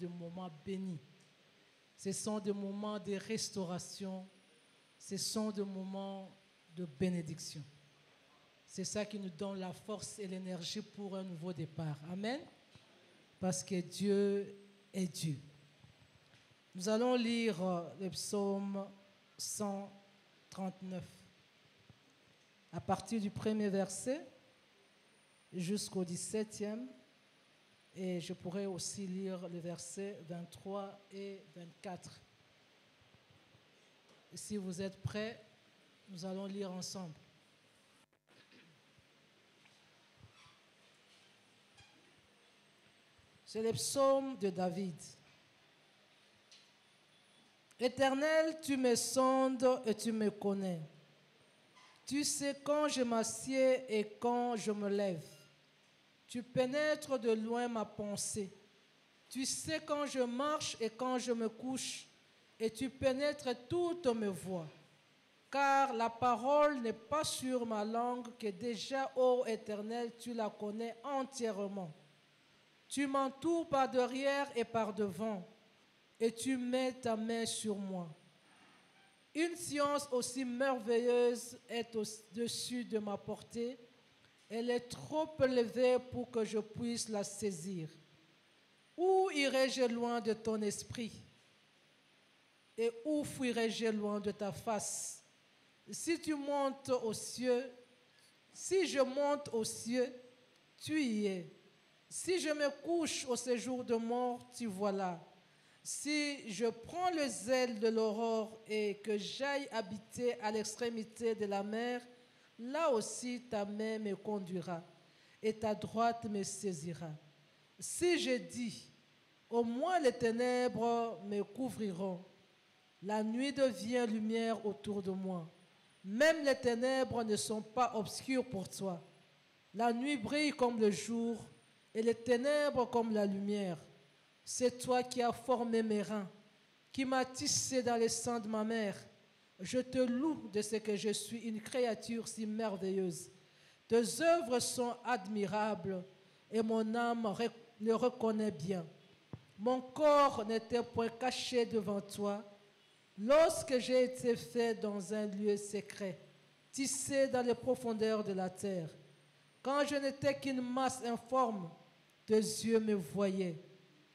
de moments bénis. Ce sont des moments de restauration. Ce sont des moments de bénédiction. C'est ça qui nous donne la force et l'énergie pour un nouveau départ. Amen. Parce que Dieu est Dieu. Nous allons lire le psaume 139. À partir du premier verset jusqu'au 17e. Et je pourrais aussi lire les versets 23 et 24. Et si vous êtes prêts, nous allons lire ensemble. C'est le psaume de David. Éternel, tu me sondes et tu me connais. Tu sais quand je m'assieds et quand je me lève. Tu pénètres de loin ma pensée. Tu sais quand je marche et quand je me couche, et tu pénètres toutes mes voies. Car la parole n'est pas sur ma langue, que déjà, ô Éternel, tu la connais entièrement. Tu m'entoures par derrière et par devant, et tu mets ta main sur moi. Une science aussi merveilleuse est au-dessus de ma portée. Elle est trop élevée pour que je puisse la saisir. Où irai-je loin de ton esprit? Et où fuirai-je loin de ta face? Si tu montes aux cieux, si je monte aux cieux, tu y es. Si je me couche au séjour de mort, tu vois là. Si je prends le zèle de l'aurore et que j'aille habiter à l'extrémité de la mer, là aussi ta main me conduira et ta droite me saisira. Si je dis, au moins les ténèbres me couvriront, la nuit devient lumière autour de moi. Même les ténèbres ne sont pas obscures pour toi. La nuit brille comme le jour et les ténèbres comme la lumière. C'est toi qui as formé mes reins, qui m'as tissé dans le sein de ma mère. Je te loue de ce que je suis une créature si merveilleuse. Tes œuvres sont admirables et mon âme le reconnaît bien. Mon corps n'était point caché devant toi lorsque j'ai été fait dans un lieu secret, tissé dans les profondeurs de la terre. Quand je n'étais qu'une masse informe, tes yeux me voyaient.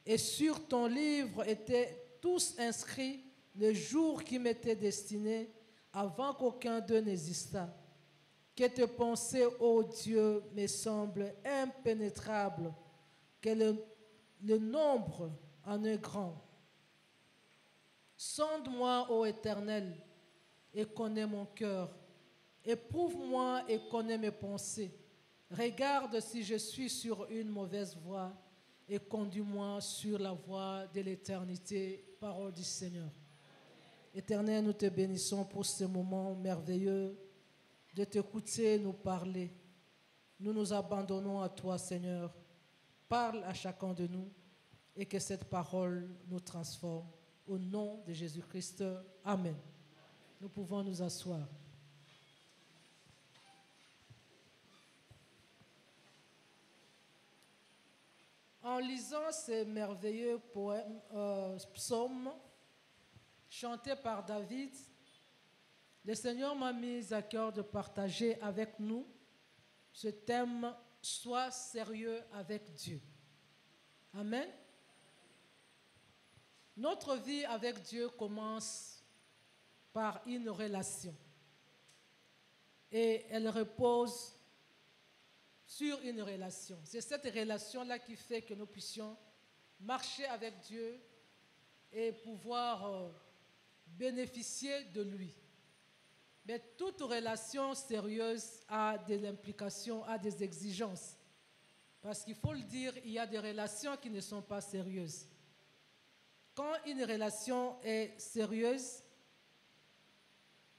Et sur ton livre étaient tous inscrits le jour qui m'était destiné avant qu'aucun d'eux n'existât. Que tes pensées, ô Dieu, me semblent impénétrables, que le nombre en est grand. Sonde-moi, ô Éternel, et connais mon cœur. Éprouve-moi et connais mes pensées. Regarde si je suis sur une mauvaise voie et conduis-moi sur la voie de l'éternité. Parole du Seigneur. Éternel, nous te bénissons pour ce moment merveilleux de t'écouter nous parler. Nous nous abandonnons à toi, Seigneur. Parle à chacun de nous et que cette parole nous transforme. Au nom de Jésus-Christ, Amen. Nous pouvons nous asseoir. En lisant ces merveilleux poèmes, psaumes chantés par David, le Seigneur m'a mis à cœur de partager avec nous ce thème « Sois sérieux avec Dieu ». Amen. Notre vie avec Dieu commence par une relation. Et elle repose sur une relation. C'est cette relation-là qui fait que nous puissions marcher avec Dieu et pouvoir bénéficier de lui. Mais toute relation sérieuse a des implications, a des exigences. Parce qu'il faut le dire, il y a des relations qui ne sont pas sérieuses. Quand une relation est sérieuse,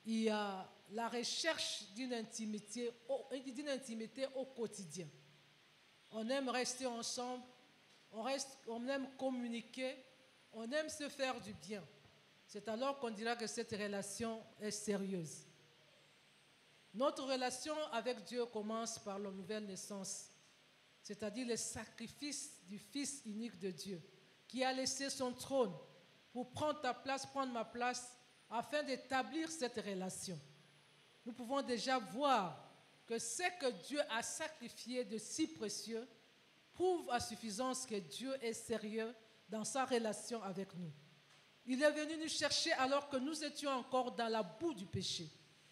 il y a la recherche d'une intimité au quotidien. On aime rester ensemble, on aime communiquer, on aime se faire du bien. C'est alors qu'on dira que cette relation est sérieuse. Notre relation avec Dieu commence par la nouvelle naissance, c'est-à-dire le sacrifice du Fils unique de Dieu, qui a laissé son trône pour prendre ta place, prendre ma place, afin d'établir cette relation. Nous pouvons déjà voir que ce que Dieu a sacrifié de si précieux prouve à suffisance que Dieu est sérieux dans sa relation avec nous. Il est venu nous chercher alors que nous étions encore dans la boue du péché.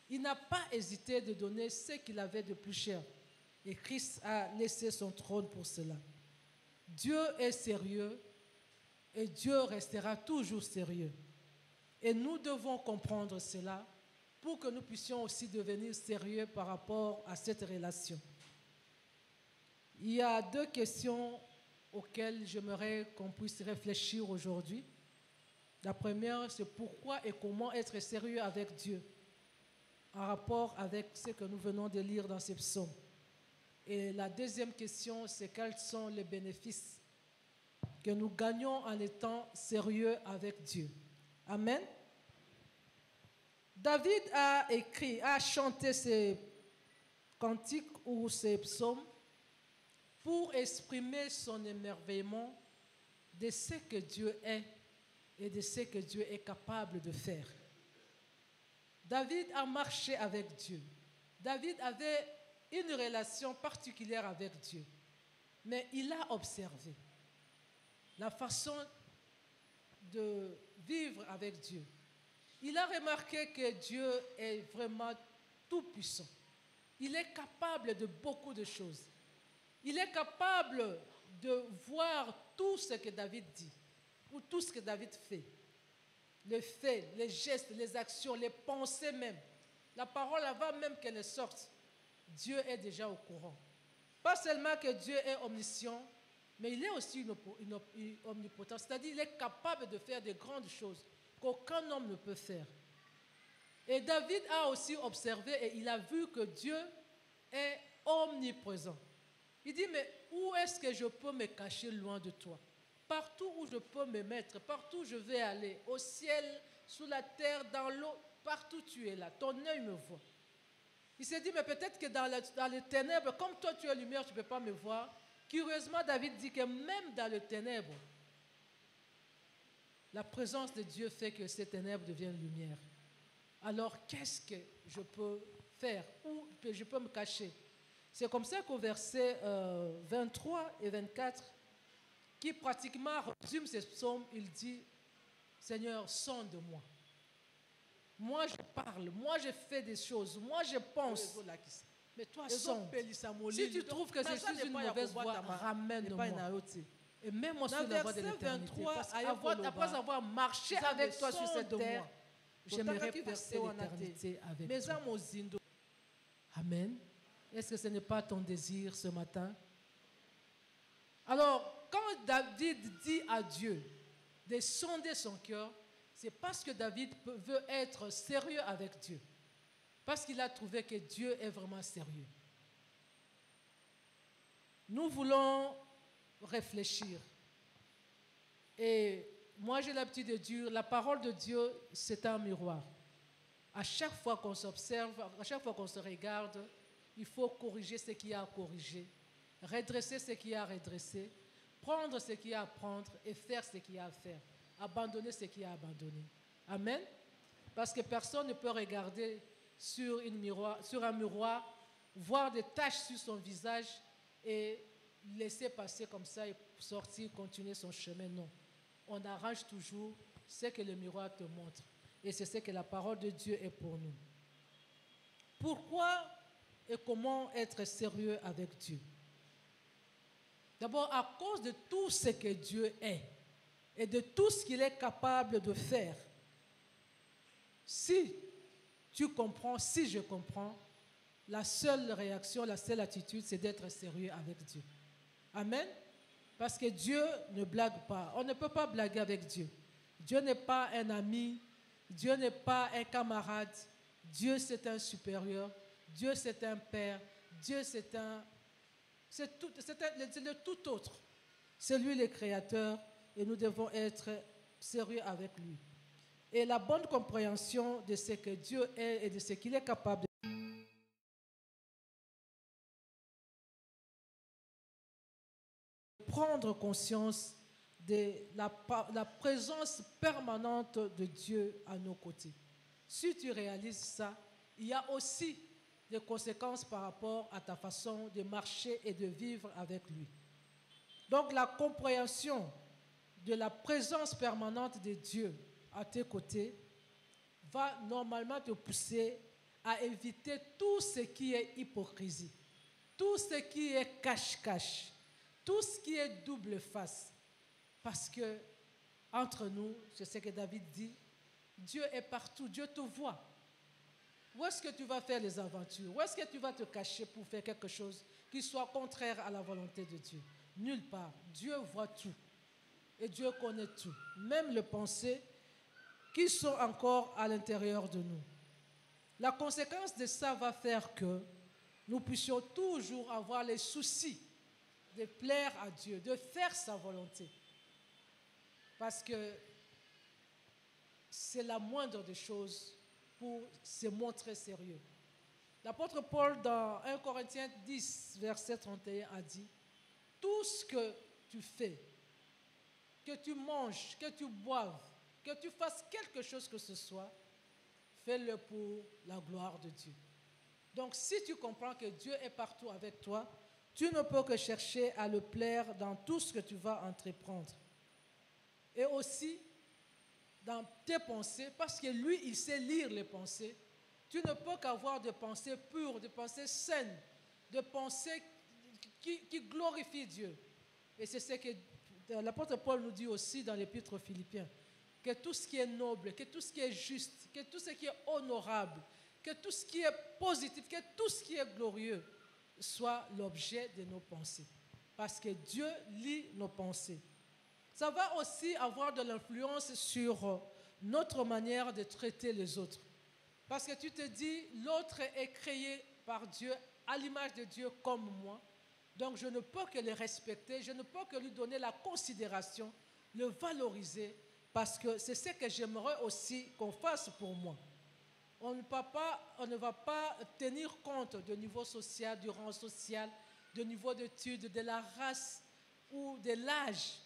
Il n'a pas hésité de donner ce qu'il avait de plus cher. Et Christ a laissé son trône pour cela. Dieu est sérieux et Dieu restera toujours sérieux. Et nous devons comprendre cela pour que nous puissions aussi devenir sérieux par rapport à cette relation. Il y a 2 questions auxquelles j'aimerais qu'on puisse réfléchir aujourd'hui. La première, c'est pourquoi et comment être sérieux avec Dieu en rapport avec ce que nous venons de lire dans ces psaumes. Et la deuxième question, c'est quels sont les bénéfices que nous gagnons en étant sérieux avec Dieu. Amen. David a chanté ces cantiques ou ces psaumes pour exprimer son émerveillement de ce que Dieu est et de ce que Dieu est capable de faire. David a marché avec Dieu. David avait une relation particulière avec Dieu. Mais il a observé la façon de vivre avec Dieu. Il a remarqué que Dieu est vraiment tout-puissant. Il est capable de beaucoup de choses. Il est capable de voir tout ce que David dit ou tout ce que David fait. Les faits, les gestes, les actions, les pensées même. La parole avant même qu'elle sorte, Dieu est déjà au courant. Pas seulement que Dieu est omniscient, mais il est aussi omnipotent. C'est-à-dire qu'il est capable de faire de grandes choses qu'aucun homme ne peut faire. Et David a aussi observé et il a vu que Dieu est omniprésent. Il dit, mais où est-ce que je peux me cacher loin de toi? Partout où je peux me mettre, partout où je vais aller, au ciel, sous la terre, dans l'eau, partout tu es là, ton œil me voit. Il s'est dit, mais peut-être que dans les ténèbres, comme toi tu es lumière, tu ne peux pas me voir. Curieusement, David dit que même dans les ténèbres, la présence de Dieu fait que ces ténèbres deviennent lumière. Alors, qu'est-ce que je peux faire? Où je peux me cacher? C'est comme ça qu'au verset 23 et 24, qui pratiquement résume ces psaumes, il dit, Seigneur, sonde-moi. Moi, je parle, moi, je fais des choses, moi, je pense. Mais toi, sonde. Si tu trouves que je suis une mauvaise voie, ramène-moi. Et même moi sur la voie de l'éternité. Après avoir marché avec toi sur cette terre, j'aimerais passer l'éternité avec toi. Amen. Est-ce que ce n'est pas ton désir ce matin? Alors, quand David dit à Dieu de sonder son cœur, c'est parce que David veut être sérieux avec Dieu. Parce qu'il a trouvé que Dieu est vraiment sérieux. Nous voulons réfléchir. Et moi, j'ai l'habitude de dire, la parole de Dieu, c'est un miroir. À chaque fois qu'on s'observe, à chaque fois qu'on se regarde, il faut corriger ce qu'il y a à corriger, redresser ce qu'il y a à redresser, prendre ce qu'il y a à prendre et faire ce qu'il y a à faire, abandonner ce qu'il y a à abandonner. Amen. Parce que personne ne peut regarder sur un miroir, voir des taches sur son visage et laisser passer comme ça et sortir, continuer son chemin. Non. On arrange toujours ce que le miroir te montre. Et c'est ce que la parole de Dieu est pour nous. Pourquoi et comment être sérieux avec Dieu? D'abord, à cause de tout ce que Dieu est et de tout ce qu'il est capable de faire. Si tu comprends, si je comprends, la seule réaction, la seule attitude, c'est d'être sérieux avec Dieu. Amen. Parce que Dieu ne blague pas. On ne peut pas blaguer avec Dieu. Dieu n'est pas un ami. Dieu n'est pas un camarade. Dieu, c'est un supérieur. Dieu, c'est un père. Dieu, c'est le tout autre. C'est lui le créateur et nous devons être sérieux avec lui. Et la bonne compréhension de ce que Dieu est et de ce qu'il est capable de prendre conscience de la présence permanente de Dieu à nos côtés. Si tu réalises ça, il y a aussi des conséquences par rapport à ta façon de marcher et de vivre avec lui. Donc la compréhension de la présence permanente de Dieu à tes côtés va normalement te pousser à éviter tout ce qui est hypocrisie, tout ce qui est cache-cache, tout ce qui est double face. Parce que, entre nous, je sais que David dit, Dieu est partout, Dieu te voit. Où est-ce que tu vas faire les aventures? Où est-ce que tu vas te cacher pour faire quelque chose qui soit contraire à la volonté de Dieu? Nulle part. Dieu voit tout. Et Dieu connaît tout. Même les pensées qui sont encore à l'intérieur de nous. La conséquence de ça va faire que nous puissions toujours avoir les soucis de plaire à Dieu, de faire sa volonté. Parce que c'est la moindre des choses pour se montrer sérieux. L'apôtre Paul, dans 1 Corinthiens 10, verset 31, a dit, tout ce que tu fais, que tu manges, que tu boives, que tu fasses quelque chose que ce soit, fais-le pour la gloire de Dieu. Donc si tu comprends que Dieu est partout avec toi, tu ne peux que chercher à le plaire dans tout ce que tu vas entreprendre. Et aussi dans tes pensées, parce que lui, il sait lire les pensées. Tu ne peux qu'avoir des pensées pures, des pensées saines, des pensées qui glorifient Dieu. Et c'est ce que l'apôtre Paul nous dit aussi dans l'épître aux Philippiens, que tout ce qui est noble, que tout ce qui est juste, que tout ce qui est honorable, que tout ce qui est positif, que tout ce qui est glorieux soit l'objet de nos pensées. Parce que Dieu lit nos pensées. Ça va aussi avoir de l'influence sur notre manière de traiter les autres. Parce que tu te dis, l'autre est créé par Dieu, à l'image de Dieu comme moi. Donc je ne peux que le respecter, je ne peux que lui donner la considération, le valoriser, parce que c'est ce que j'aimerais aussi qu'on fasse pour moi. On ne va pas tenir compte du niveau social, du rang social, du niveau d'études, de la race ou de l'âge.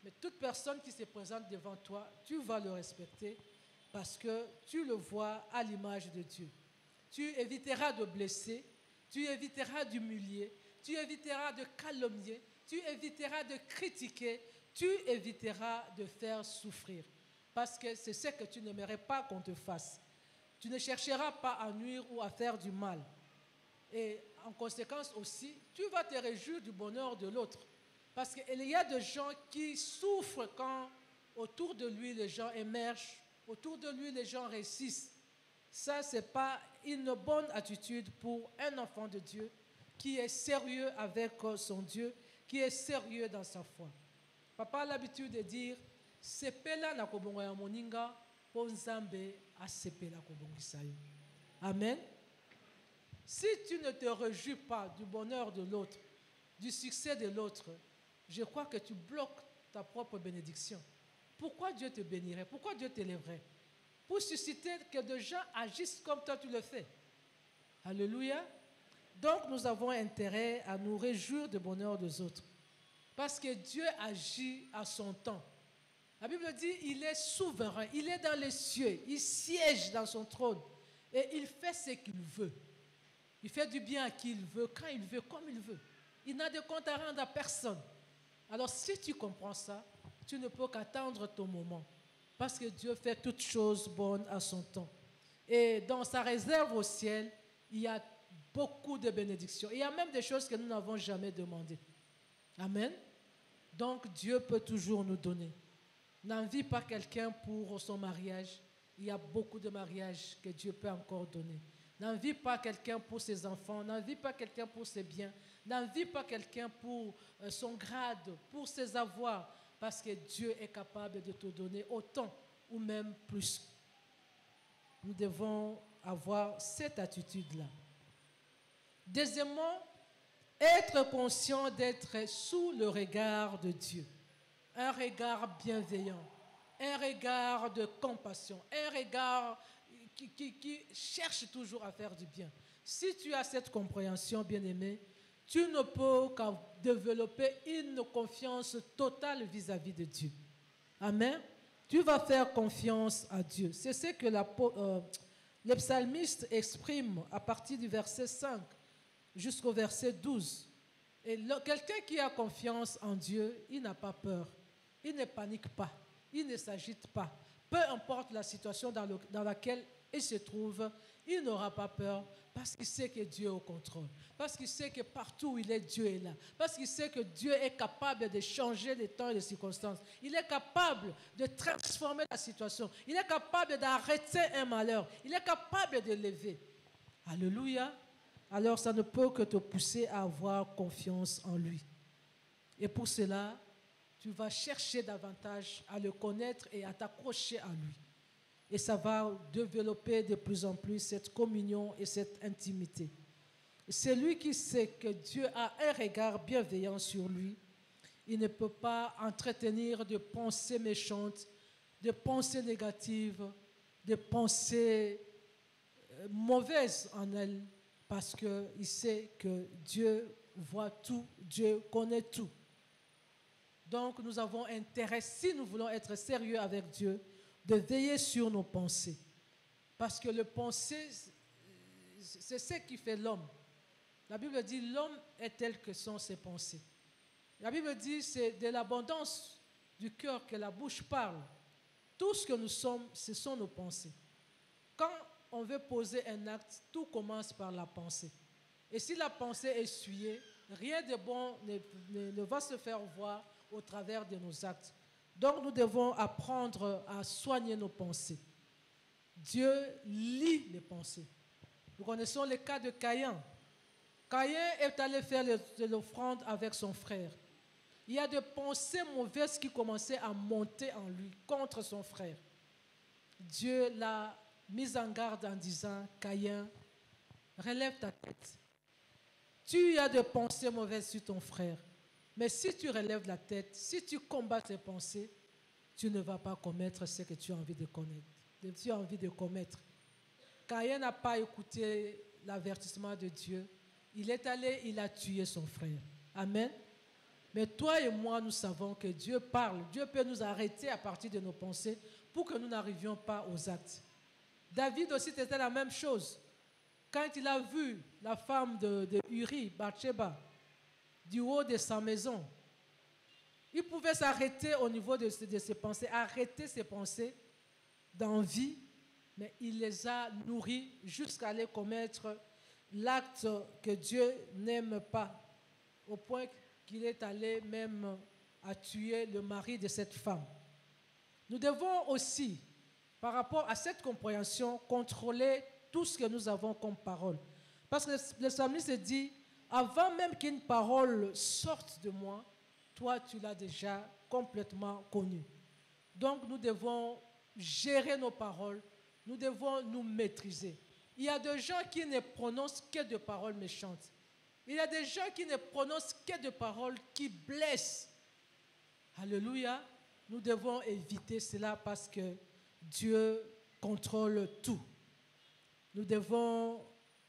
Mais toute personne qui se présente devant toi, tu vas le respecter parce que tu le vois à l'image de Dieu. Tu éviteras de blesser, tu éviteras d'humilier, tu éviteras de calomnier, tu éviteras de critiquer, tu éviteras de faire souffrir. Parce que c'est ce que tu n'aimerais pas qu'on te fasse. Tu ne chercheras pas à nuire ou à faire du mal. Et en conséquence aussi, tu vas te réjouir du bonheur de l'autre. Parce qu'il y a des gens qui souffrent quand autour de lui les gens émergent, autour de lui les gens réussissent. Ça, ce n'est pas une bonne attitude pour un enfant de Dieu qui est sérieux avec son Dieu, qui est sérieux dans sa foi. Papa a l'habitude de dire, sepela na kobongo ya moninga, po nzambe asepela kobongisa yo. Amen. Si tu ne te réjouis pas du bonheur de l'autre, du succès de l'autre, je crois que tu bloques ta propre bénédiction. Pourquoi Dieu te bénirait? Pourquoi Dieu t'élèverait? Pour susciter que des gens agissent comme toi tu le fais. Alléluia. Donc nous avons intérêt à nous réjouir du bonheur des autres. Parce que Dieu agit à son temps. La Bible dit, il est souverain, il est dans les cieux, il siège dans son trône et il fait ce qu'il veut. Il fait du bien à qui il veut, quand il veut, comme il veut. Il n'a de compte à rendre à personne. Alors si tu comprends ça, tu ne peux qu'attendre ton moment. Parce que Dieu fait toutes choses bonnes à son temps. Et dans sa réserve au ciel, il y a beaucoup de bénédictions. Il y a même des choses que nous n'avons jamais demandées. Amen. Donc Dieu peut toujours nous donner. N'envie pas quelqu'un pour son mariage. Il y a beaucoup de mariages que Dieu peut encore donner. N'envie pas quelqu'un pour ses enfants. N'envie pas quelqu'un pour ses biens. N'envie pas quelqu'un pour son grade, pour ses avoirs. Parce que Dieu est capable de te donner autant ou même plus. Nous devons avoir cette attitude-là. Deuxièmement, être conscient d'être sous le regard de Dieu. Un regard bienveillant, un regard de compassion, un regard qui cherche toujours à faire du bien. Si tu as cette compréhension, bien-aimé, tu ne peux qu'à développer une confiance totale vis-à-vis de Dieu. Amen. Tu vas faire confiance à Dieu. C'est ce que le psalmiste exprime à partir du verset 5 jusqu'au verset 12. Et quelqu'un qui a confiance en Dieu, il n'a pas peur. Il ne panique pas. Il ne s'agite pas. Peu importe la situation dans laquelle il se trouve, il n'aura pas peur parce qu'il sait que Dieu est au contrôle. Parce qu'il sait que partout où il est, Dieu est là. Parce qu'il sait que Dieu est capable de changer les temps et les circonstances. Il est capable de transformer la situation. Il est capable d'arrêter un malheur. Il est capable de lever. Alléluia. Alors ça ne peut que te pousser à avoir confiance en lui. Et pour cela, tu vas chercher davantage à le connaître et à t'accrocher à lui. Et ça va développer de plus en plus cette communion et cette intimité. Celui qui sait que Dieu a un regard bienveillant sur lui, il ne peut pas entretenir de pensées méchantes, de pensées négatives, de pensées mauvaises en elle, parce qu'il sait que Dieu voit tout, Dieu connaît tout. Donc nous avons intérêt, si nous voulons être sérieux avec Dieu, de veiller sur nos pensées. Parce que le pensée, c'est ce qui fait l'homme. La Bible dit l'homme est tel que sont ses pensées. La Bible dit c'est de l'abondance du cœur que la bouche parle. Tout ce que nous sommes, ce sont nos pensées. Quand on veut poser un acte, tout commence par la pensée. Et si la pensée est essuyée, rien de bon ne va se faire voir au travers de nos actes. Donc nous devons apprendre à soigner nos pensées. Dieu lit les pensées. Nous connaissons le cas de Caïn. Caïn est allé faire l'offrande avec son frère. Il y a des pensées mauvaises qui commençaient à monter en lui contre son frère. Dieu l'a mis en garde en disant, Caïn, relève ta tête. Tu as des pensées mauvaises sur ton frère. Mais si tu relèves la tête, si tu combats tes pensées, tu ne vas pas commettre ce que tu as envie de commettre. Caïn n'a pas écouté l'avertissement de Dieu. Il est allé, il a tué son frère. Amen. Mais toi et moi, nous savons que Dieu parle. Dieu peut nous arrêter à partir de nos pensées pour que nous n'arrivions pas aux actes. David aussi, c'était la même chose. Quand il a vu la femme de Uri, Bathsheba, du haut de sa maison, il pouvait s'arrêter au niveau de ses pensées, arrêter ses pensées d'envie, mais il les a nourries jusqu'à aller commettre l'acte que Dieu n'aime pas, au point qu'il est allé même à tuer le mari de cette femme. Nous devons aussi, par rapport à cette compréhension, contrôler tout ce que nous avons comme parole. Parce que le psalmiste dit, avant même qu'une parole sorte de moi, toi tu l'as déjà complètement connue. Donc nous devons gérer nos paroles, nous devons nous maîtriser. Il y a des gens qui ne prononcent que de paroles méchantes. Il y a des gens qui ne prononcent que de paroles qui blessent. Alléluia. Nous devons éviter cela parce que Dieu contrôle tout. Nous devons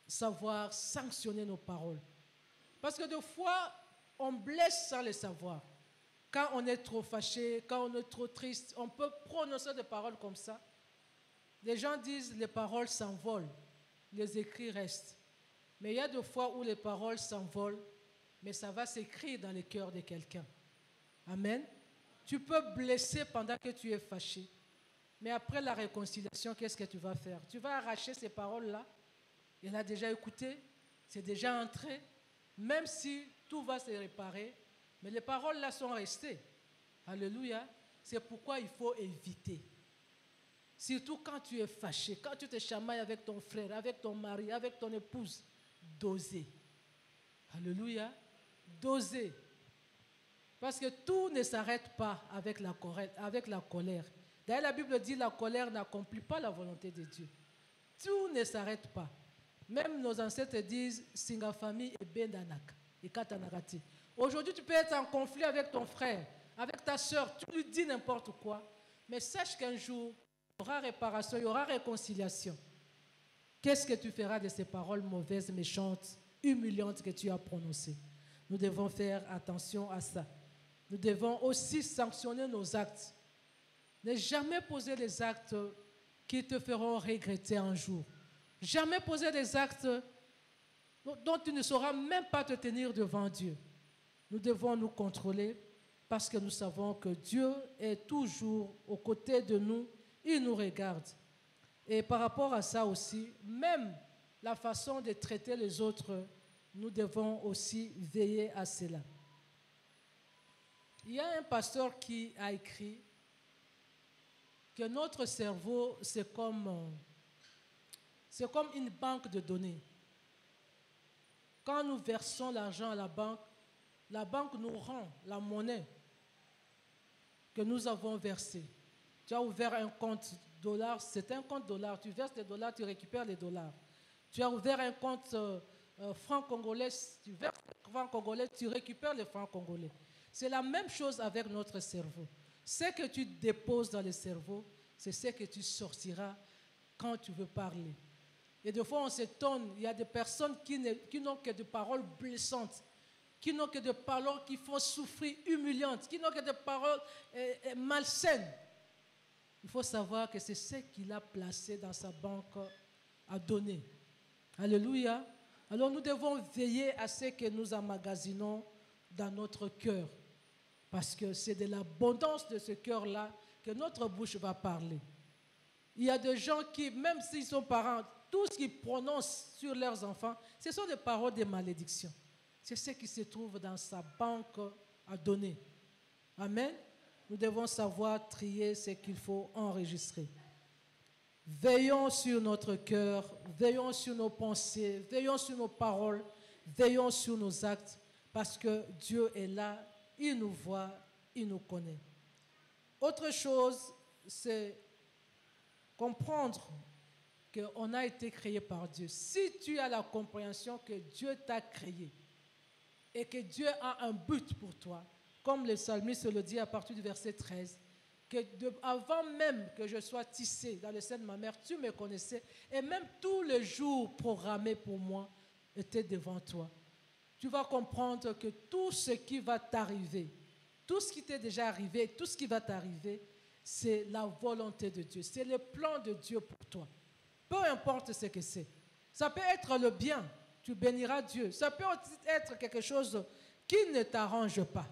savoir sanctionner nos paroles. Parce que des fois, on blesse sans le savoir. Quand on est trop fâché, quand on est trop triste, on peut prononcer des paroles comme ça. Les gens disent les paroles s'envolent, les écrits restent. Mais il y a des fois où les paroles s'envolent, mais ça va s'écrire dans le cœur de quelqu'un. Amen. Tu peux blesser pendant que tu es fâché. Mais après la réconciliation, qu'est-ce que tu vas faire? Tu vas arracher ces paroles-là. Il a déjà écouté, c'est déjà entré. Même si tout va se réparer, mais les paroles-là sont restées. Alléluia. C'est pourquoi il faut éviter. Surtout quand tu es fâché, quand tu te chamailles avec ton frère, avec ton mari, avec ton épouse, d'oser. Alléluia. D'oser. Parce que tout ne s'arrête pas avec la colère. D'ailleurs, la Bible dit que la colère n'accomplit pas la volonté de Dieu. Tout ne s'arrête pas. Même nos ancêtres disent Singa famille et bendanak et katanagati. Aujourd'hui, tu peux être en conflit avec ton frère, avec ta soeur, tu lui dis n'importe quoi, mais sache qu'un jour, il y aura réparation, il y aura réconciliation. Qu'est-ce que tu feras de ces paroles mauvaises, méchantes humiliantes que tu as prononcées. Nous devons faire attention à ça. Nous devons aussi sanctionner nos actes. Ne jamais poser des actes qui te feront regretter un jour. Jamais poser des actes dont tu ne sauras même pas te tenir devant Dieu. Nous devons nous contrôler parce que nous savons que Dieu est toujours aux côtés de nous. Il nous regarde. Et par rapport à ça aussi, même la façon de traiter les autres, nous devons aussi veiller à cela. Il y a un pasteur qui a écrit que notre cerveau, c'est comme une banque de données. Quand nous versons l'argent à la banque nous rend la monnaie que nous avons versée. Tu as ouvert un compte dollar, c'est un compte dollar. Tu verses des dollars, tu récupères les dollars. Tu as ouvert un compte franc congolais, tu verses les francs congolais, tu récupères les francs congolais. C'est la même chose avec notre cerveau. Ce que tu déposes dans le cerveau, c'est ce que tu sortiras quand tu veux parler. Et des fois, on s'étonne, il y a des personnes qui n'ont que des paroles blessantes, qui n'ont que des paroles qui font souffrir, humiliantes, qui n'ont que des paroles malsaines. Il faut savoir que c'est ce qu'il a placé dans sa banque à donner. Alléluia. Alors nous devons veiller à ce que nous emmagasinons dans notre cœur. Parce que c'est de l'abondance de ce cœur-là que notre bouche va parler. Il y a des gens qui, même s'ils sont parents, tout ce qu'ils prononcent sur leurs enfants, ce sont des paroles de malédiction. C'est ce qui se trouve dans sa banque à donner. Amen. Nous devons savoir trier ce qu'il faut enregistrer. Veillons sur notre cœur, veillons sur nos pensées, veillons sur nos paroles, veillons sur nos actes, parce que Dieu est là, il nous voit, il nous connaît. Autre chose, c'est comprendre qu'on a été créé par Dieu. Si tu as la compréhension que Dieu t'a créé et que Dieu a un but pour toi, comme le psalmiste le dit à partir du verset 13, que avant même que je sois tissé dans le sein de ma mère, tu me connaissais et même tous les jours programmés pour moi étaient devant toi. Tu vas comprendre que tout ce qui va t'arriver, tout ce qui t'est déjà arrivé, tout ce qui va t'arriver, c'est la volonté de Dieu, c'est le plan de Dieu pour toi. Peu importe ce que c'est. Ça peut être le bien, tu béniras Dieu. Ça peut aussi être quelque chose qui ne t'arrange pas.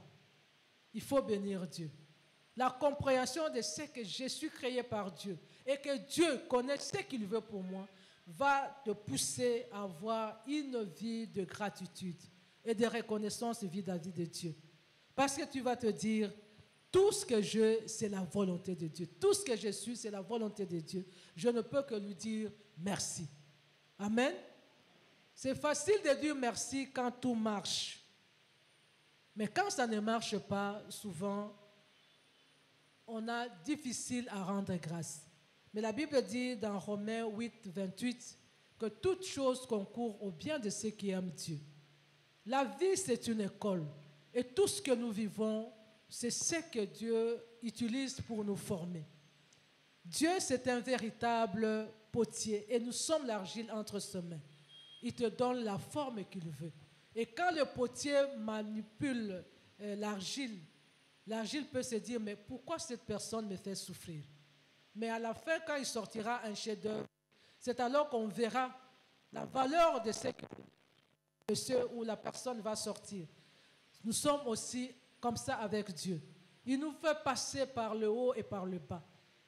Il faut bénir Dieu. La compréhension de ce que je suis créé par Dieu et que Dieu connaît ce qu'il veut pour moi va te pousser à avoir une vie de gratitude et de reconnaissance vis-à-vis de Dieu. Parce que tu vas te dire, tout ce que je, c'est la volonté de Dieu. Tout ce que je suis, c'est la volonté de Dieu. Je ne peux que lui dire merci. Amen. C'est facile de dire merci quand tout marche. Mais quand ça ne marche pas, souvent, on a difficile à rendre grâce. Mais la Bible dit dans Romains 8, 28 que toute chose concourt au bien de ceux qui aiment Dieu. La vie, c'est une école. Et tout ce que nous vivons, c'est ce que Dieu utilise pour nous former. Dieu, c'est un véritable potier et nous sommes l'argile entre ses mains. Il te donne la forme qu'il veut. Et quand le potier manipule l'argile, l'argile peut se dire, mais pourquoi cette personne me fait souffrir? Mais à la fin, quand il sortira un chef-d'œuvre, c'est alors qu'on verra la valeur de ce où la personne va sortir. Nous sommes aussi comme ça avec Dieu. Il nous fait passer par le haut et par le bas.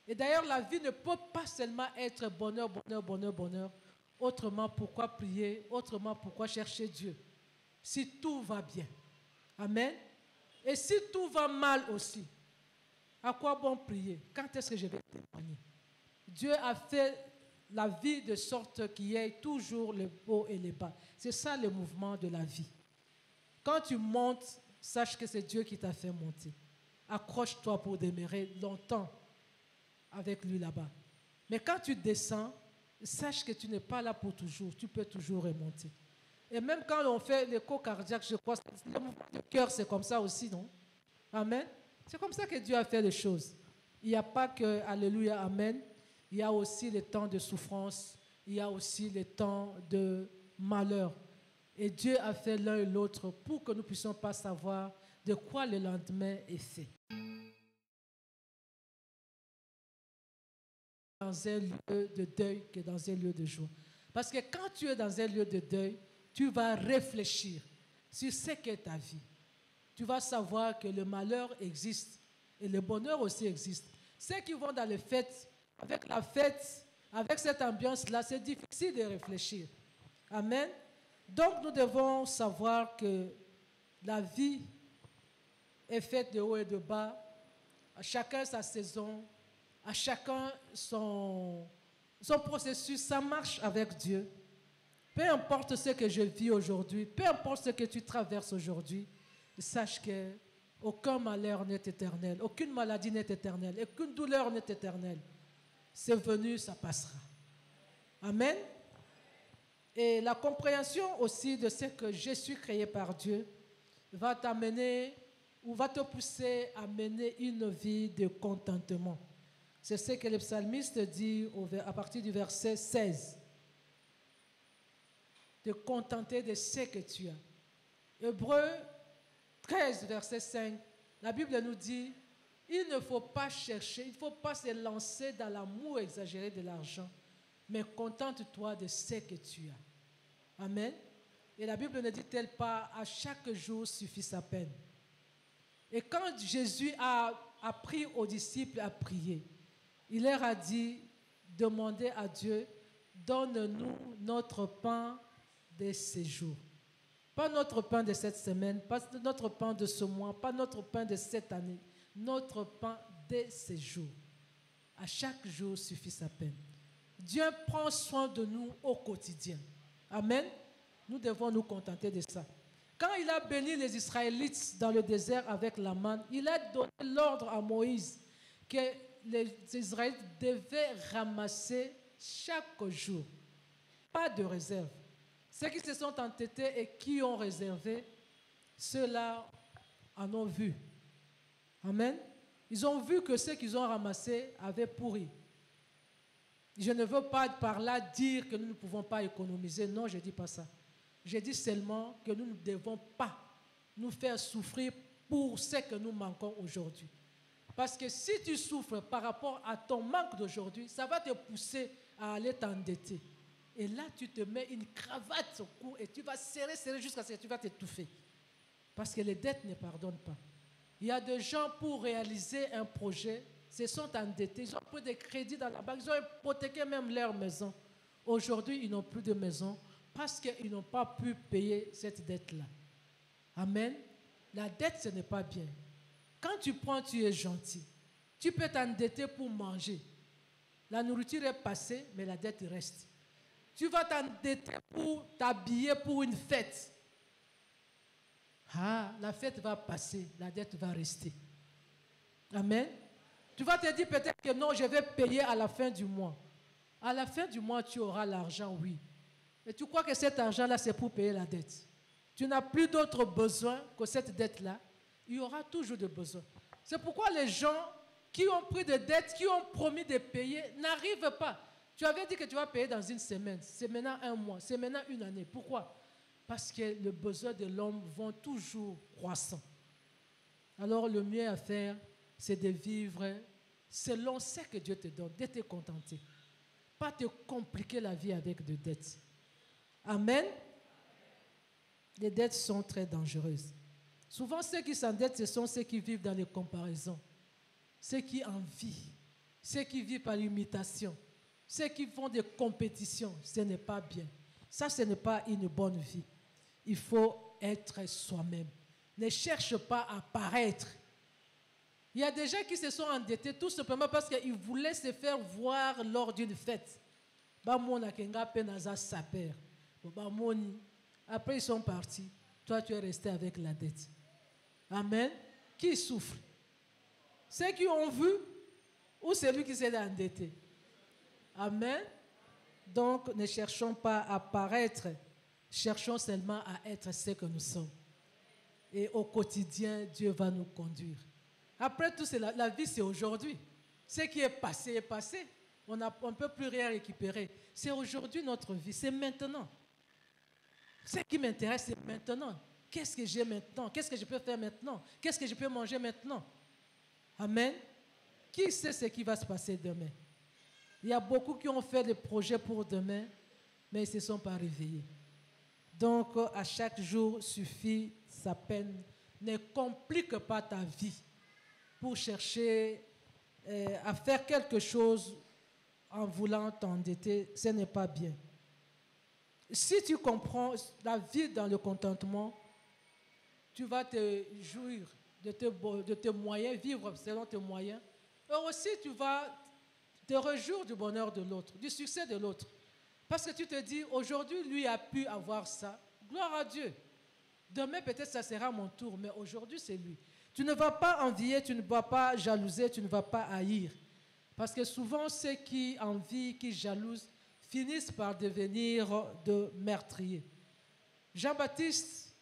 Et d'ailleurs, la vie ne peut pas seulement être bonheur, bonheur, bonheur, bonheur. Autrement, pourquoi prier? Autrement, pourquoi chercher Dieu? Si tout va bien. Amen. Et si tout va mal aussi, à quoi bon prier? Quand est-ce que je vais témoigner? Dieu a fait la vie de sorte qu'il y ait toujours le haut et le bas. C'est ça le mouvement de la vie. Quand tu montes, sache que c'est Dieu qui t'a fait monter. Accroche-toi pour demeurer longtemps avec lui là-bas. Mais quand tu descends, sache que tu n'es pas là pour toujours. Tu peux toujours remonter. Et même quand on fait l'écho cardiaque, je crois, le mouvement du cœur, c'est comme ça aussi, non? Amen. C'est comme ça que Dieu a fait les choses. Il n'y a pas que Alléluia, Amen. Il y a aussi les temps de souffrance. Il y a aussi les temps de malheur. Et Dieu a fait l'un et l'autre pour que nous ne puissions pas savoir de quoi le lendemain est fait. Dans un lieu de deuil que dans un lieu de joie. Parce que quand tu es dans un lieu de deuil, tu vas réfléchir sur ce qu'est ta vie. Tu vas savoir que le malheur existe et le bonheur aussi existe. Ceux qui vont dans les fêtes, avec la fête, avec cette ambiance-là, c'est difficile de réfléchir. Amen. Donc nous devons savoir que la vie est faite de haut et de bas, à chacun sa saison, à chacun son processus, ça marche avec Dieu. Peu importe ce que je vis aujourd'hui, peu importe ce que tu traverses aujourd'hui, sache que aucun malheur n'est éternel, aucune maladie n'est éternelle, aucune douleur n'est éternelle. C'est venu, ça passera. Amen. Et la compréhension aussi de ce que je suis créé par Dieu va t'amener ou va te pousser à mener une vie de contentement. C'est ce que le psalmiste dit à partir du verset 16. Te contenter de ce que tu as. Hébreux 13, verset 5, la Bible nous dit, il ne faut pas chercher, il ne faut pas se lancer dans l'amour exagéré de l'argent, mais contente-toi de ce que tu as. Amen. Et la Bible ne dit-elle pas, à chaque jour suffit sa peine. Et quand Jésus a appris aux disciples à prier, il leur a dit, demandez à Dieu, donne-nous notre pain de ce jour. Pas notre pain de cette semaine, pas notre pain de ce mois, pas notre pain de cette année, notre pain de ce jour. À chaque jour suffit sa peine. Dieu prend soin de nous au quotidien. Amen. Nous devons nous contenter de ça. Quand il a béni les Israélites dans le désert avec la manne, il a donné l'ordre à Moïse que les Israélites devaient ramasser chaque jour. Pas de réserve. Ceux qui se sont entêtés et qui ont réservé, ceux-là en ont vu. Amen. Ils ont vu que ceux qu'ils ont ramassés avaient pourri. Je ne veux pas par là dire que nous ne pouvons pas économiser. Non, je ne dis pas ça. Je dis seulement que nous ne devons pas nous faire souffrir pour ce que nous manquons aujourd'hui. Parce que si tu souffres par rapport à ton manque d'aujourd'hui, ça va te pousser à aller t'endetter. Et là, tu te mets une cravate au cou et tu vas serrer jusqu'à ce que tu vas t'étouffer. Parce que les dettes ne pardonnent pas. Il y a des gens, pour réaliser un projet, se sont endettés. Ils ont pris des crédits dans la banque. Ils ont hypothéqué même leur maison. Aujourd'hui, ils n'ont plus de maison parce qu'ils n'ont pas pu payer cette dette-là. Amen. La dette, ce n'est pas bien. Quand tu prends, tu es gentil. Tu peux t'endetter pour manger. La nourriture est passée, mais la dette reste. Tu vas t'endetter pour t'habiller pour une fête. Ah, la fête va passer, la dette va rester. Amen. Tu vas te dire peut-être que non, je vais payer à la fin du mois. À la fin du mois, tu auras l'argent, oui. Mais tu crois que cet argent-là, c'est pour payer la dette. Tu n'as plus d'autres besoins que cette dette-là. Il y aura toujours des besoins. C'est pourquoi les gens qui ont pris des dettes, qui ont promis de payer, n'arrivent pas. Tu avais dit que tu vas payer dans une semaine. C'est maintenant un mois. C'est maintenant une année. Pourquoi? Parce que les besoins de l'homme vont toujours croissant. Alors le mieux à faire, c'est de vivre selon ce que Dieu te donne, de te contenter. Pas te compliquer la vie avec des dettes. Amen. Les dettes sont très dangereuses. Souvent, ceux qui s'endettent, ce sont ceux qui vivent dans les comparaisons. Ceux qui envient. Ceux qui vivent par l'imitation. Ceux qui font des compétitions. Ce n'est pas bien. Ça, ce n'est pas une bonne vie. Il faut être soi-même. Ne cherche pas à paraître. Il y a des gens qui se sont endettés tout simplement parce qu'ils voulaient se faire voir lors d'une fête. Après, ils sont partis. Toi, tu es resté avec la dette. Amen. Qui souffre? Ceux qui ont vu ou celui qui s'est endetté? Amen. Donc, ne cherchons pas à paraître. Cherchons seulement à être ce que nous sommes. Et au quotidien, Dieu va nous conduire. Après tout, la vie, c'est aujourd'hui. Ce qui est passé est passé. On ne peut plus rien récupérer. C'est aujourd'hui notre vie. C'est maintenant. Ce qui m'intéresse, c'est maintenant. Qu'est-ce que j'ai maintenant? Qu'est-ce que je peux faire maintenant? Qu'est-ce que je peux manger maintenant? Amen. Qui sait ce qui va se passer demain? Il y a beaucoup qui ont fait des projets pour demain, mais ils ne se sont pas réveillés. Donc, à chaque jour suffit sa peine. Ne complique pas ta vie pour chercher à faire quelque chose en voulant t'endetter. Ce n'est pas bien. Si tu comprends la vie dans le contentement, tu vas te jouir de tes moyens, vivre selon tes moyens. Et aussi, tu vas te réjouir du bonheur de l'autre, du succès de l'autre. Parce que tu te dis, aujourd'hui, lui a pu avoir ça. Gloire à Dieu. Demain, peut-être, ça sera mon tour, mais aujourd'hui, c'est lui. Tu ne vas pas envier, tu ne vas pas jalouser, tu ne vas pas haïr. Parce que souvent, ceux qui envient, qui jalousent, finissent par devenir de meurtriers. Jean-Baptiste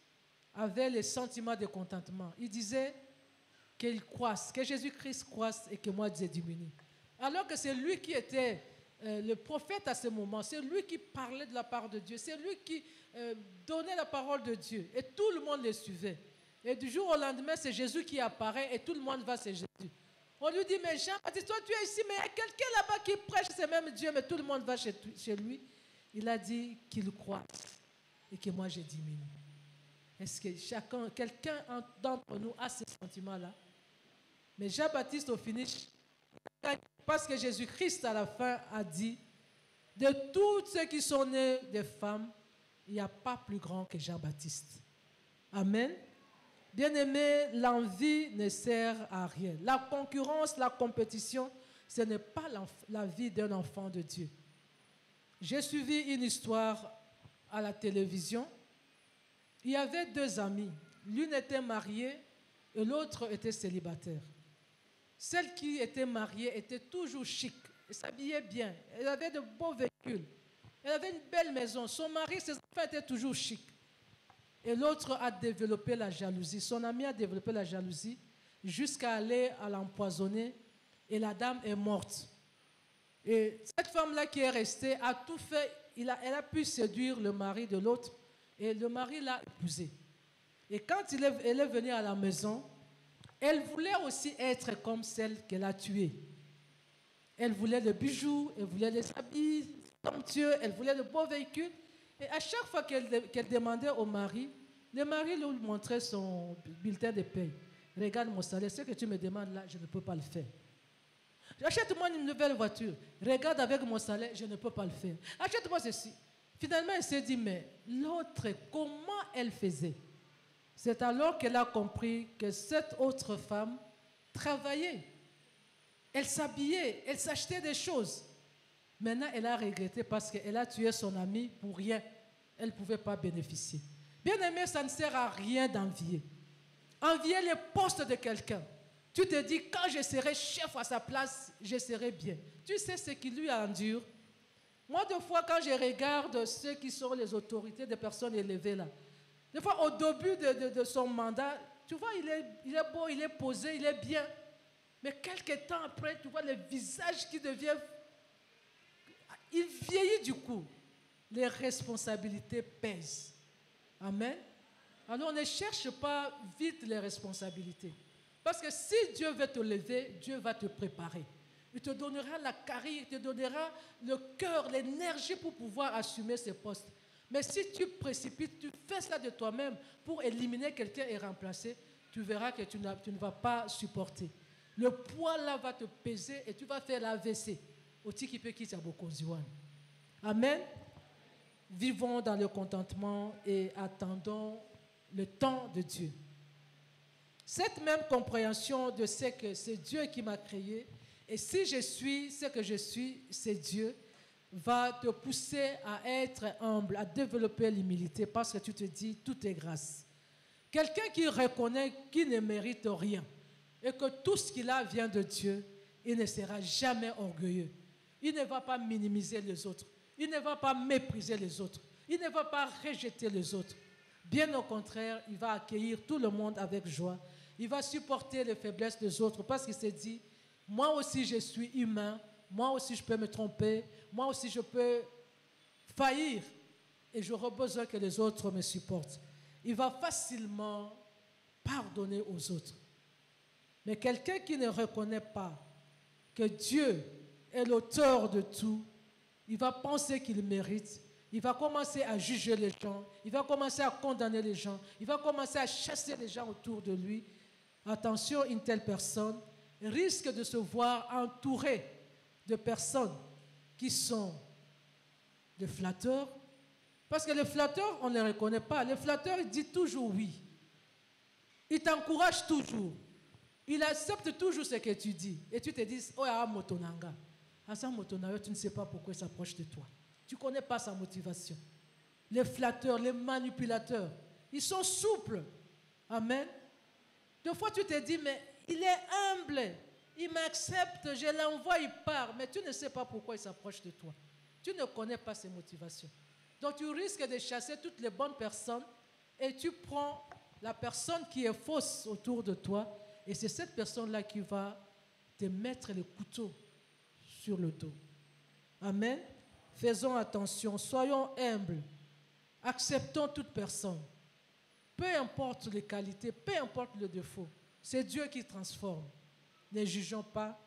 avait le sentiment de contentement. Il disait qu'il croisse, que Jésus-Christ croisse et que moi, Dieu diminue. Alors que c'est lui qui était le prophète à ce moment, c'est lui qui parlait de la part de Dieu, c'est lui qui donnait la parole de Dieu et tout le monde le suivait. Et du jour au lendemain, c'est Jésus qui apparaît et tout le monde va chez Jésus. On lui dit, mais Jean-Baptiste, toi tu es ici, mais il y a quelqu'un là-bas qui prêche ce même Dieu, mais tout le monde va chez lui. Il a dit qu'il croit et que moi je diminue. Est-ce que quelqu'un d'entre nous a ce sentiment-là? Mais Jean-Baptiste au finish, parce que Jésus-Christ à la fin a dit, de tous ceux qui sont nés des femmes, il n'y a pas plus grand que Jean-Baptiste. Amen. Bien-aimé, l'envie ne sert à rien. La concurrence, la compétition, ce n'est pas la vie d'un enfant de Dieu. J'ai suivi une histoire à la télévision. Il y avait deux amies. L'une était mariée et l'autre était célibataire. Celle qui était mariée était toujours chic. Elle s'habillait bien. Elle avait de beaux véhicules. Elle avait une belle maison. Son mari, ses enfants étaient toujours chics. Et l'autre a développé la jalousie. Son ami a développé la jalousie jusqu'à aller à l'empoisonner. Et la dame est morte. Et cette femme-là qui est restée a tout fait. Elle a pu séduire le mari de l'autre. Et le mari l'a épousée. Et quand elle est venue à la maison, elle voulait aussi être comme celle qu'elle a tuée. Elle voulait le bijou, elle voulait les habits somptueux, elle voulait le beau véhicule. Et à chaque fois qu'elle demandait au mari, le mari lui montrait son bulletin de paie. Regarde mon salaire, ce que tu me demandes là, je ne peux pas le faire. Achète-moi une nouvelle voiture. Regarde avec mon salaire, je ne peux pas le faire. Achète-moi ceci. Finalement, elle s'est dit, mais l'autre, comment elle faisait? C'est alors qu'elle a compris que cette autre femme travaillait. Elle s'habillait, elle s'achetait des choses. Maintenant, elle a regretté parce qu'elle a tué son ami pour rien. Elle ne pouvait pas bénéficier. Bien aimé, ça ne sert à rien d'envier. Envier les postes de quelqu'un. Tu te dis, quand je serai chef à sa place, je serai bien. Tu sais ce qu'il lui endure. Moi, des fois, quand je regarde ceux qui sont les autorités des personnes élevées là, des fois, au début de son mandat, tu vois, il est beau, il est posé, il est bien. Mais quelques temps après, tu vois le visage qui devient... Il vieillit du coup. Les responsabilités pèsent. Amen. Alors, ne cherche pas vite les responsabilités. Parce que si Dieu veut te lever, Dieu va te préparer. Il te donnera la carrière, il te donnera le cœur, l'énergie pour pouvoir assumer ces postes. Mais si tu précipites, tu fais ça de toi-même pour éliminer quelqu'un et remplacer, tu verras que tu ne vas pas supporter. Le poids là va te peser et tu vas faire l'AVC. Amen. Vivons dans le contentement et attendons le temps de Dieu. Cette même compréhension de ce que c'est Dieu qui m'a créé, et si je suis ce que je suis, c'est Dieu, va te pousser à être humble, à développer l'humilité, parce que tu te dis, tout est grâce. Quelqu'un qui reconnaît qu'il ne mérite rien, et que tout ce qu'il a vient de Dieu, il ne sera jamais orgueilleux. Il ne va pas minimiser les autres. Il ne va pas mépriser les autres. Il ne va pas rejeter les autres. Bien au contraire, il va accueillir tout le monde avec joie. Il va supporter les faiblesses des autres parce qu'il s'est dit, moi aussi je suis humain, moi aussi je peux me tromper, moi aussi je peux faillir. et j'aurai besoin que les autres me supportent. Il va facilement pardonner aux autres. Mais quelqu'un qui ne reconnaît pas que Dieu est l'auteur de tout, il va penser qu'il mérite. Il va commencer à juger les gens. Il va commencer à condamner les gens. Il va commencer à chasser les gens autour de lui. Attention, une telle personne risque de se voir entourée de personnes qui sont des flatteurs. Parce que les flatteurs, on ne les reconnaît pas. Les flatteurs, ils disent toujours oui. Ils t'encouragent toujours. Ils acceptent toujours ce que tu dis. Et tu te dis, oh, ya motonanga. Asa motonanga, tu ne sais pas pourquoi il s'approche de toi. Tu ne connais pas sa motivation. Les flatteurs, les manipulateurs, ils sont souples. Amen. Des fois, tu te dis, mais il est humble. Il m'accepte, je l'envoie, il part. Mais tu ne sais pas pourquoi il s'approche de toi. Tu ne connais pas ses motivations. Donc, tu risques de chasser toutes les bonnes personnes et tu prends la personne qui est fausse autour de toi et c'est cette personne-là qui va te mettre le couteau sur le dos. Amen. Faisons attention, soyons humbles, acceptons toute personne. Peu importe les qualités, peu importe le défaut, c'est Dieu qui transforme. Ne jugeons pas,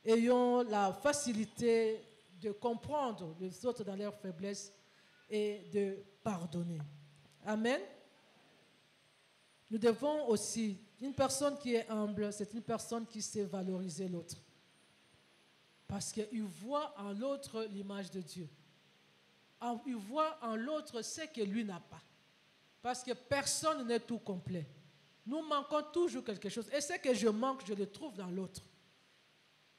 ayons la facilité de comprendre les autres dans leurs faiblesses et de pardonner. Amen. Nous devons aussi, une personne qui est humble, c'est une personne qui sait valoriser l'autre. Parce qu'il voit en l'autre l'image de Dieu. Il voit en l'autre ce que lui n'a pas. Parce que personne n'est tout complet. Nous manquons toujours quelque chose. Et ce que je manque, je le trouve dans l'autre.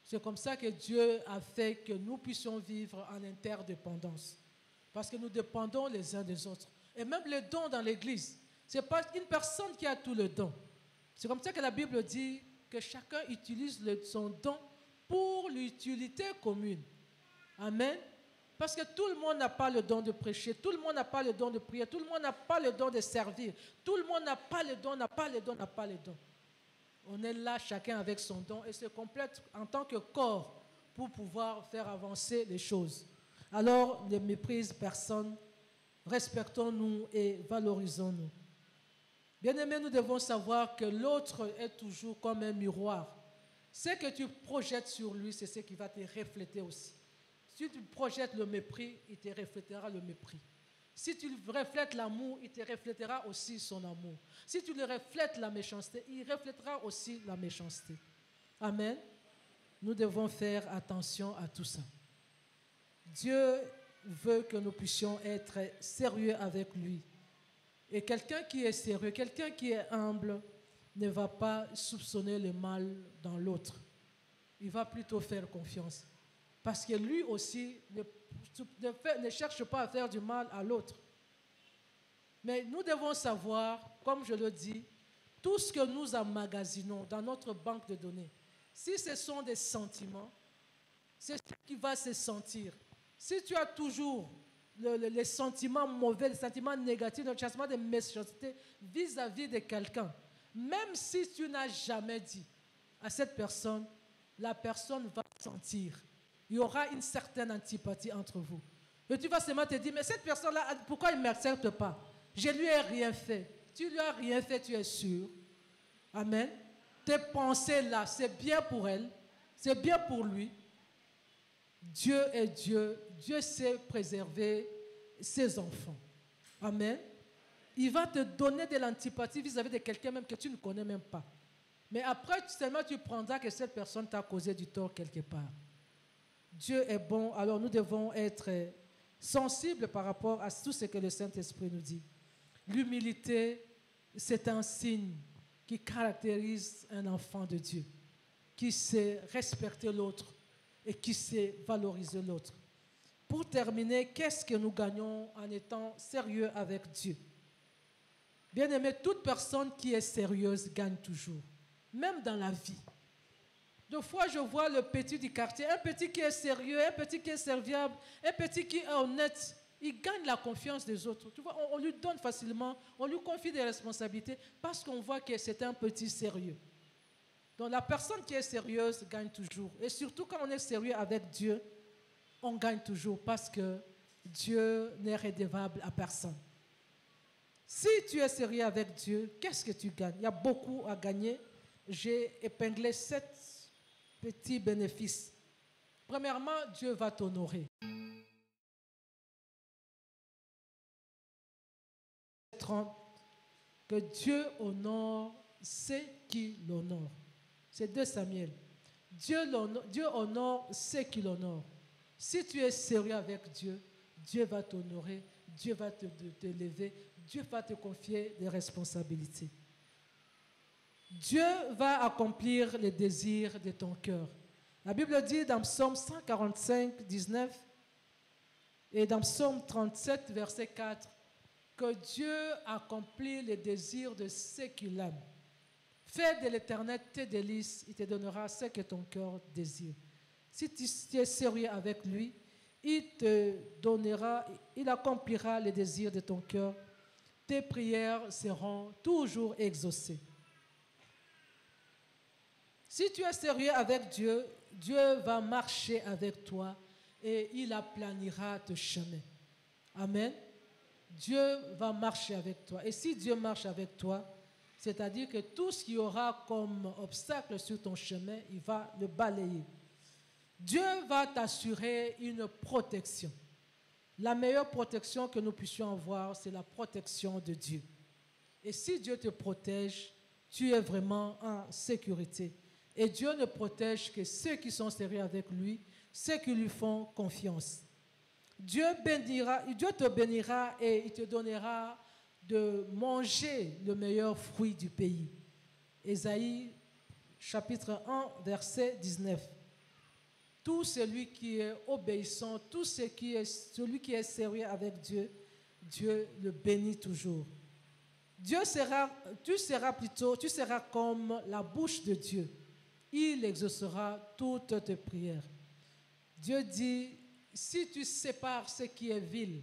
C'est comme ça que Dieu a fait que nous puissions vivre en interdépendance. Parce que nous dépendons les uns des autres. Et même les dons dans l'Église. Ce n'est pas une personne qui a tout le don. C'est comme ça que la Bible dit que chacun utilise son don pour l'utilité commune. Amen. Parce que tout le monde n'a pas le don de prêcher, tout le monde n'a pas le don de prier, tout le monde n'a pas le don de servir, tout le monde n'a pas le don, n'a pas le don, n'a pas le don. On est là, chacun avec son don, et se complète en tant que corps pour pouvoir faire avancer les choses. Alors, ne méprise personne, respectons-nous et valorisons-nous. Bien-aimés, nous devons savoir que l'autre est toujours comme un miroir. Ce que tu projettes sur lui, c'est ce qui va te refléter aussi. Si tu projettes le mépris, il te reflétera le mépris. Si tu reflètes l'amour, il te reflétera aussi son amour. Si tu le reflètes la méchanceté, il reflétera aussi la méchanceté. Amen. Nous devons faire attention à tout ça. Dieu veut que nous puissions être sérieux avec lui. Et quelqu'un qui est sérieux, quelqu'un qui est humble, ne va pas soupçonner le mal dans l'autre. Il va plutôt faire confiance. Parce que lui aussi ne cherche pas à faire du mal à l'autre. Mais nous devons savoir, comme je le dis, tout ce que nous emmagasinons dans notre banque de données, si ce sont des sentiments, c'est ce qui va se sentir. Si tu as toujours les sentiments mauvais, les sentiments négatifs, le changement de méchanceté vis-à-vis de quelqu'un, même si tu n'as jamais dit à cette personne, la personne va sentir. Il y aura une certaine antipathie entre vous. Et tu vas seulement te dire, mais cette personne-là, pourquoi il ne m'accepte pas? Je ne lui ai rien fait. Tu lui as rien fait, tu es sûr. Amen. Tes pensées là, c'est bien pour elle, c'est bien pour lui. Dieu est Dieu. Dieu sait préserver ses enfants. Amen. Il va te donner de l'antipathie vis-à-vis de quelqu'un même que tu ne connais même pas. Mais après, seulement tu prendras que cette personne t'a causé du tort quelque part. Dieu est bon, alors nous devons être sensibles par rapport à tout ce que le Saint-Esprit nous dit. L'humilité, c'est un signe qui caractérise un enfant de Dieu, qui sait respecter l'autre et qui sait valoriser l'autre. Pour terminer, qu'est-ce que nous gagnons en étant sérieux avec Dieu? Bien-aimé, toute personne qui est sérieuse gagne toujours, même dans la vie. Deux fois, je vois le petit du quartier, un petit qui est sérieux, un petit qui est serviable, un petit qui est honnête. Il gagne la confiance des autres. Tu vois, on lui donne facilement, on lui confie des responsabilités parce qu'on voit que c'est un petit sérieux. Donc la personne qui est sérieuse gagne toujours. Et surtout quand on est sérieux avec Dieu, on gagne toujours parce que Dieu n'est rédevable à personne. Si tu es sérieux avec Dieu, qu'est-ce que tu gagnes? Il y a beaucoup à gagner. J'ai épinglé 7 petits bénéfices. Premièrement, Dieu va t'honorer. 30, que Dieu honore ceux qui l'honorent. C'est 2 Samuel. Dieu honore ceux qui l'honorent. Si tu es sérieux avec Dieu, Dieu va t'honorer, Dieu va te lever, Dieu va te confier des responsabilités. Dieu va accomplir les désirs de ton cœur. La Bible dit dans Psaume 145, 19 et dans Psaume 37, verset 4, que Dieu accomplit les désirs de ceux qui l'aiment. Fais de l'Éternel tes délices, il te donnera ce que ton cœur désire. Si tu es sérieux avec lui, il te donnera, il accomplira les désirs de ton cœur. Tes prières seront toujours exaucées. Si tu es sérieux avec Dieu, Dieu va marcher avec toi et il aplanira tes chemins. Amen. Dieu va marcher avec toi. Et si Dieu marche avec toi, c'est-à-dire que tout ce qu'il y aura comme obstacle sur ton chemin, il va le balayer. Dieu va t'assurer une protection. La meilleure protection que nous puissions avoir, c'est la protection de Dieu. Et si Dieu te protège, tu es vraiment en sécurité. Et Dieu ne protège que ceux qui sont sérieux avec lui, ceux qui lui font confiance. Dieu te bénira et il te donnera de manger le meilleur fruit du pays. Ésaïe chapitre 1, verset 19. Tout celui qui est obéissant, celui qui est sérieux avec Dieu, Dieu le bénit toujours. Tu seras comme la bouche de Dieu. Il exaucera toutes tes prières. Dieu dit, si tu sépares ce qui est vil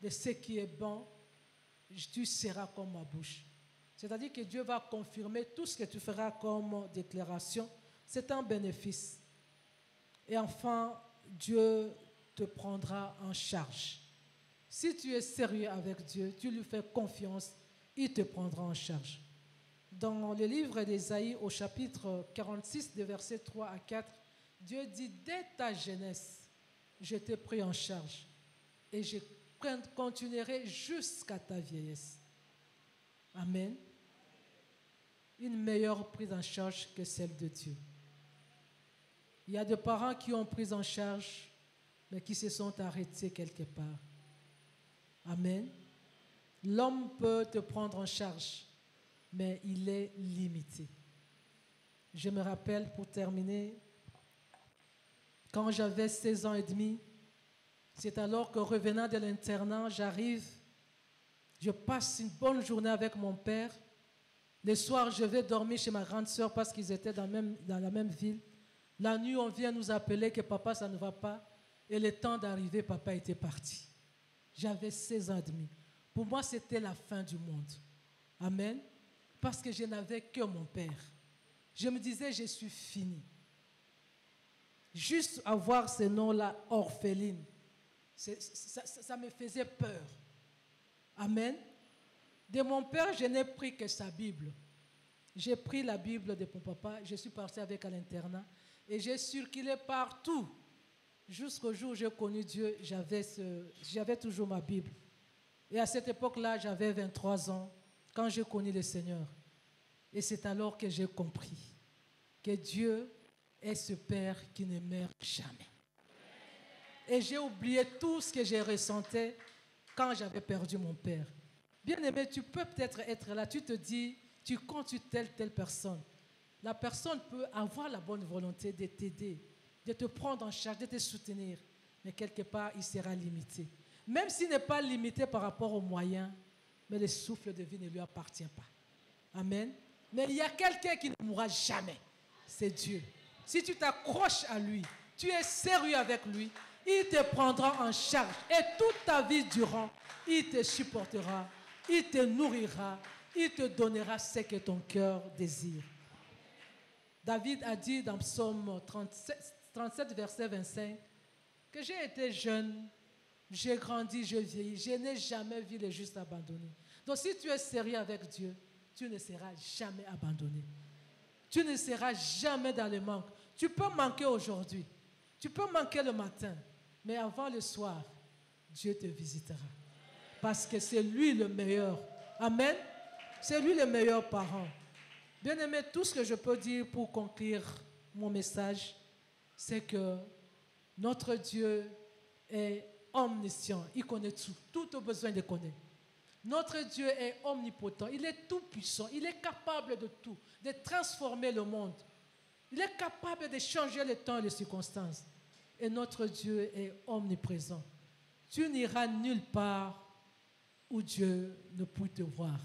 de ce qui est bon, tu seras comme ma bouche. C'est-à-dire que Dieu va confirmer tout ce que tu feras comme déclaration. C'est un bénéfice. Et enfin, Dieu te prendra en charge. Si tu es sérieux avec Dieu, tu lui fais confiance, il te prendra en charge. Dans le livre d'Ésaïe, au chapitre 46, de versets 3 à 4, Dieu dit, dès ta jeunesse, je t'ai pris en charge et je continuerai jusqu'à ta vieillesse. Amen. Une meilleure prise en charge que celle de Dieu. Il y a des parents qui ont pris en charge, mais qui se sont arrêtés quelque part. Amen. L'homme peut te prendre en charge, mais il est limité. Je me rappelle, pour terminer, quand j'avais 16 ans et demi, c'est alors que revenant de l'internat, j'arrive, je passe une bonne journée avec mon père. Le soir, je vais dormir chez ma grande sœur parce qu'ils étaient dans la même ville. La nuit, on vient nous appeler que papa, ça ne va pas. Et le temps d'arriver, papa était parti. J'avais 16 ans et demi. Pour moi, c'était la fin du monde. Amen. Parce que je n'avais que mon père. Je me disais, je suis fini. Juste avoir ce nom-là, orpheline, ça me faisait peur. Amen. De mon père, je n'ai pris que sa Bible. J'ai pris la Bible de mon papa, je suis parti avec à l'internat et j'ai circulé partout. Jusqu'au jour où j'ai connu Dieu, j'avais toujours ma Bible. Et à cette époque-là, j'avais 23 ans quand j'ai connu le Seigneur. Et c'est alors que j'ai compris que Dieu est ce Père qui ne meurt jamais. Et j'ai oublié tout ce que j'ai ressenti quand j'avais perdu mon père. Bien-aimé, tu peux peut-être être là, tu te dis, tu comptes sur telle personne. La personne peut avoir la bonne volonté de t'aider, de te prendre en charge, de te soutenir. Mais quelque part, il sera limité. Même s'il n'est pas limité par rapport aux moyens, mais le souffle de vie ne lui appartient pas. Amen. Mais il y a quelqu'un qui ne mourra jamais. C'est Dieu. Si tu t'accroches à lui, tu es sérieux avec lui, il te prendra en charge. Et toute ta vie durant, il te supportera, il te nourrira, il te donnera ce que ton cœur désire. David a dit dans Psaume 37, verset 25, que j'ai été jeune, J'ai grandi, j'ai vieilli. Je n'ai jamais vu les justes abandonnés. Donc si tu es sérieux avec Dieu, tu ne seras jamais abandonné. Tu ne seras jamais dans le manque. Tu peux manquer aujourd'hui. Tu peux manquer le matin. Mais avant le soir, Dieu te visitera. Parce que c'est lui le meilleur. Amen. C'est lui le meilleur parent. Bien-aimé, tout ce que je peux dire pour conclure mon message, c'est que notre Dieu est omniscient. Il connaît tout. Tout au besoin, il le connaît. Notre Dieu est omnipotent. Il est tout puissant. Il est capable de tout, de transformer le monde. Il est capable de changer le temps et les circonstances. Et notre Dieu est omniprésent. Tu n'iras nulle part où Dieu ne peut te voir.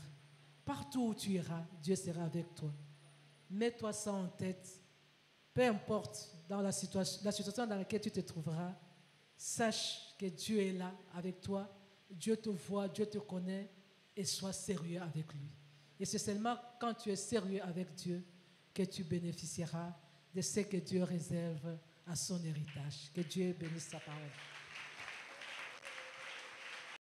Partout où tu iras, Dieu sera avec toi. Mets-toi ça en tête. Peu importe dans la situation dans laquelle tu te trouveras, sache que Dieu est là avec toi. Dieu te voit, Dieu te connaît et sois sérieux avec lui. Et c'est seulement quand tu es sérieux avec Dieu que tu bénéficieras de ce que Dieu réserve à son héritage. Que Dieu bénisse sa parole.